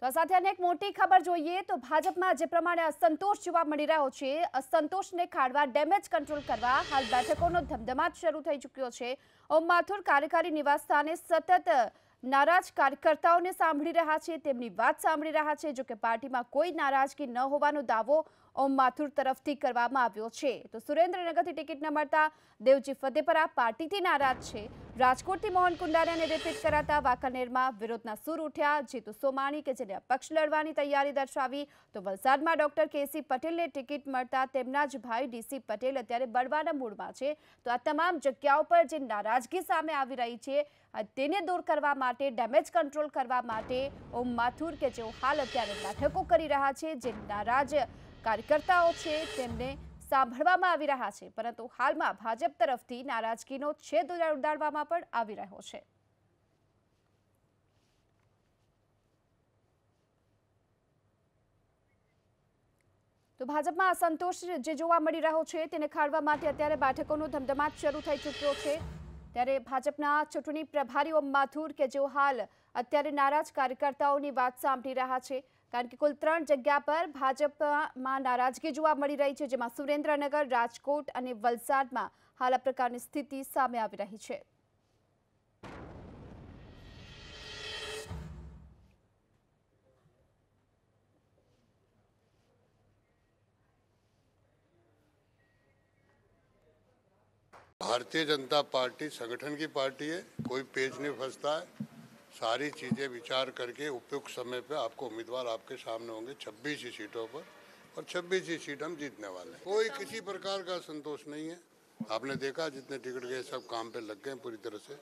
તો આ સાથે અનેક મોટી ખબર જોઈએ તો ભાજપમાં જે પ્રમાણે અસંતોષ જોવા મળી રહ્યો છે, અસંતોષને ખાળવા, ડેમેજ કંટ્રોલ કરવા હાલ બેઠકોનો ધમધમાટ શરૂ થઈ ચૂક્યો છે। ઓમ માથુર કાર્યકારી નિવાસસ્થાને સતત નારાજ કાર્યકર્તાઓને સાંભળી રહ્યા છે, તેમની વાત સાંભળી રહ્યા છે। જો કે પાર્ટીમાં કોઈ નારાજગી ન હોવાનો દાવો ઓમ માથુર તરફથી કરવામાં આવ્યો છે। તો સુરેન્દ્રનગરથી ટિકિટ ન મળતા દેવજી ફતેપરા પાર્ટીથી નારાજ છે। રાજકોટથી મોહન કુંડારિયાને રિપીટ કરાતા વાંકાનેરમાં વિરોધના સૂર ઉઠ્યા। જીતુ સોમાણી કે જેને અપક્ષ લડવાની તૈયારી દર્શાવી, તો વલસાડમાં ડોક્ટર કેસી પટેલને ટિકિટ મળતા તેમના જ ભાઈ ડીસી પટેલ અત્યારે બળવાના મૂડમાં છે। તો આ તમામ જગ્યાઓ પર જે નારાજગી સામે આવી રહી છે તેને દૂર કરવા માટે, ડેમેજ કંટ્રોલ કરવા માટે ઓમ માથુર કે જેઓ હાલ અત્યારે બેઠકો કરી રહ્યા છે, જે નારાજ કાર્યકર્તાઓ છે તેમને સાંભળવામાં આવી રહ્યા છે, પરંતુ હાલમાં ભાજપ તરફથી નારાજગીનો છેદ ઉડાડવામાં પણ આવી રહ્યો છે। તો ભાજપમાં અસંતોષ જે જોવા મળી રહ્યો છે તેને ખાળવા માટે અત્યારે બેઠકોનો ધમધમાટ શરૂ થઈ ચૂક્યો છે। ત્યારે ભાજપના ચૂંટણી પ્રભારી ઓમ માથુર કે જેઓ હાલ અત્યારે નારાજ કાર્યકર્તાઓની વાત સાંભળી રહ્યા છે, કારણ કે કુલ 3 જગ્યા પર ભાજપમાં નારાજગી જોવા મળી રહી છે, જેમાં સુરેન્દ્રનગર, રાજકોટ અને વલસાડમાં હાલ આ પ્રકારની સ્થિતિ સામે આવી રહી છે। भारतीय जनता पार्टी संगठन की पार्टी है, कोई पेच नहीं फंसता है। सारी चीजें विचार करके उपयुक्त समय पे आपको उम्मीदवार आपके सामने होंगे 26 ही सीटों पर, और 26 ही सीट हम जीतने वाले हैं। कोई किसी प्रकार का संतोष नहीं है। आपने देखा जितने टिकट गए सब काम पे लग गए पूरी तरह से।